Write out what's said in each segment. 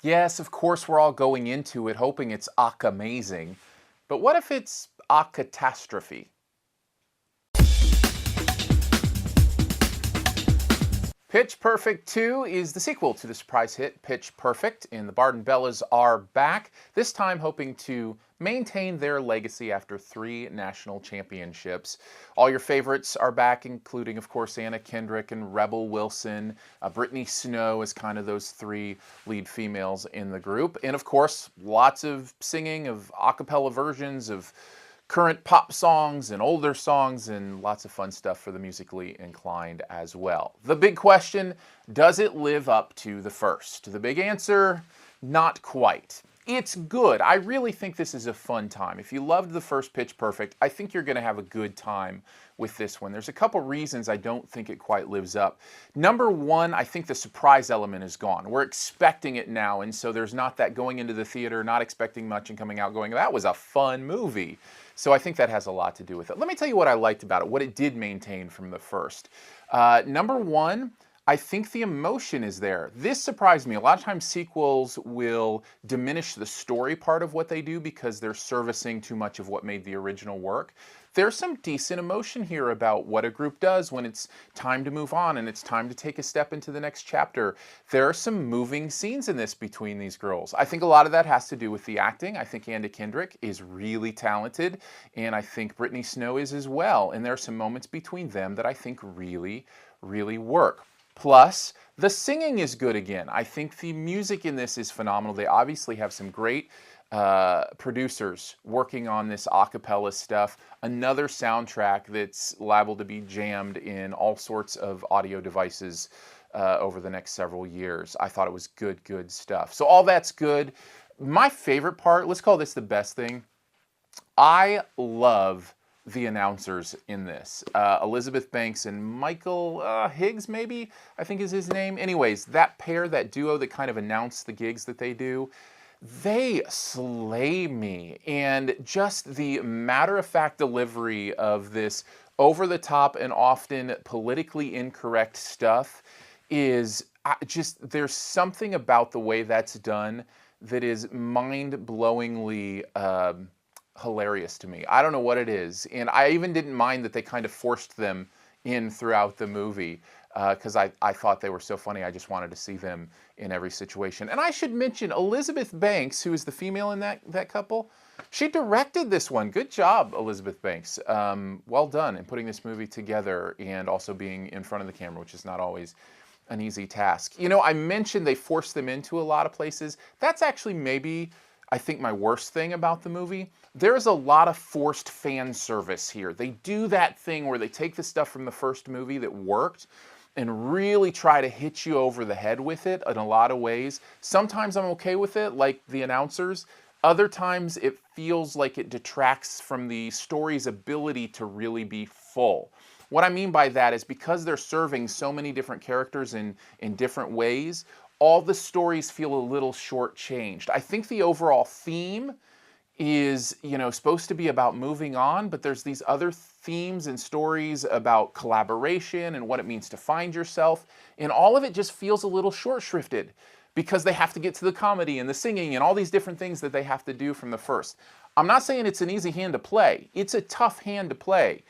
Yes, of course, we're all going into it hoping it's amazing. But what if it's a catastrophe? Pitch Perfect 2 is the sequel to the surprise hit Pitch Perfect, and the Barden Bellas are back, this time hoping to maintain their legacy after 3 national championships. All your favorites are back, including, of course, Anna Kendrick and Rebel Wilson. Brittany Snow is kind of those 3 lead females in the group. And, of course, lots of singing of a cappella versions of current pop songs and older songs, and lots of fun stuff for the musically inclined as well. The big question, does it live up to the first? The big answer, not quite. It's good. I really think this is a fun time. If you loved the first Pitch Perfect, I think you're going to have a good time with this one. There's a couple reasons I don't think it quite lives up. Number one, I think the surprise element is gone. We're expecting it now, and so there's not that going into the theater, not expecting much and coming out going, that was a fun movie. So I think that has a lot to do with it. Let me tell you what I liked about it, what it did maintain from the first. Number one, I think the emotion is there. This surprised me. A lot of times sequels will diminish the story part of what they do because they're servicing too much of what made the original work. There's some decent emotion here about what a group does when it's time to move on and it's time to take a step into the next chapter. There are some moving scenes in this between these girls. I think a lot of that has to do with the acting. I think Anna Kendrick is really talented, and I think Brittany Snow is as well. And there are some moments between them that I think really, really work. Plus, the singing is good again. I think the music in this is phenomenal. They obviously have some great producers working on this a cappella stuff. Another soundtrack that's liable to be jammed in all sorts of audio devices over the next several years. I thought it was good stuff. So all that's good. My favorite part, let's call this the best thing. I love the announcers in this. Elizabeth Banks and Michael Higgs, maybe, I think is his name. Anyways, that pair, that duo that kind of announce the gigs that they do, they slay me. And just the matter-of-fact delivery of this over-the-top and often politically incorrect stuff is just, there's something about the way that's done that is mind-blowingly hilarious to me. I don't know what it is. And I even didn't mind that they kind of forced them in throughout the movie because I thought they were so funny. I just wanted to see them in every situation. And I should mention Elizabeth Banks, who is the female in that couple. She directed this one. Good job, Elizabeth Banks. Well done in putting this movie together and also being in front of the camera, which is not always an easy task. You know, I mentioned they forced them into a lot of places. That's actually maybe, I think, my worst thing about the movie. There's a lot of forced fan service here. They do that thing where they take the stuff from the first movie that worked and really try to hit you over the head with it in a lot of ways. Sometimes I'm okay with it, like the announcers. Other times it feels like it detracts from the story's ability to really be full. What I mean by that is because they're serving so many different characters in different ways, all the stories feel a little shortchanged. I think the overall theme is, you know, supposed to be about moving on, but there's these other themes and stories about collaboration and what it means to find yourself, and all of it just feels a little short-shrifted because they have to get to the comedy and the singing and all these different things that they have to do from the first. I'm not saying it's an easy hand to play. It's a tough hand to play.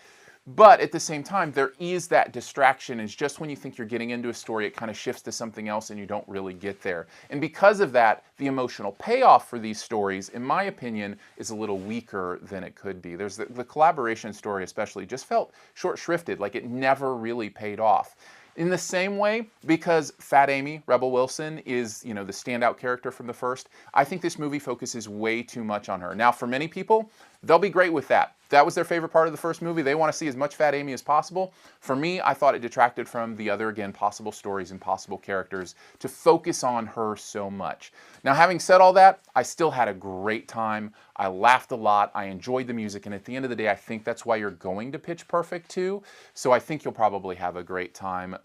But at the same time, there is that distraction. It's just when you think you're getting into a story, it kind of shifts to something else and you don't really get there. And because of that, the emotional payoff for these stories, in my opinion, is a little weaker than it could be. There's the collaboration story especially just felt short-shrifted, like it never really paid off. In the same way, because Fat Amy, Rebel Wilson, is, you know, the standout character from the first, I think this movie focuses way too much on her. Now, for many people, they'll be great with that. That was their favorite part of the first movie. They want to see as much Fat Amy as possible. For me, I thought it detracted from the other, again, possible stories and possible characters to focus on her so much. Now, having said all that, I still had a great time. I laughed a lot. I enjoyed the music. And at the end of the day, I think that's why you're going to Pitch Perfect 2. So I think you'll probably have a great time.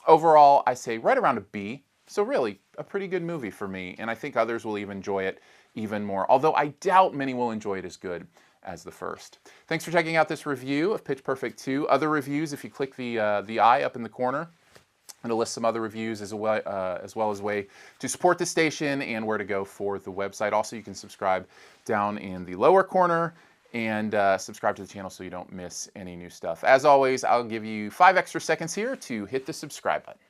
Overall, I say right around a B. So really, a pretty good movie for me. And I think others will even enjoy it even more. Although I doubt many will enjoy it as good as the first. Thanks for checking out this review of Pitch Perfect 2. Other reviews, if you click the eye up in the corner, And to list some other reviews as well as a way to support the station and where to go for the website. Also, you can subscribe down in the lower corner and subscribe to the channel so you don't miss any new stuff. As always, I'll give you 5 extra seconds here to hit the subscribe button.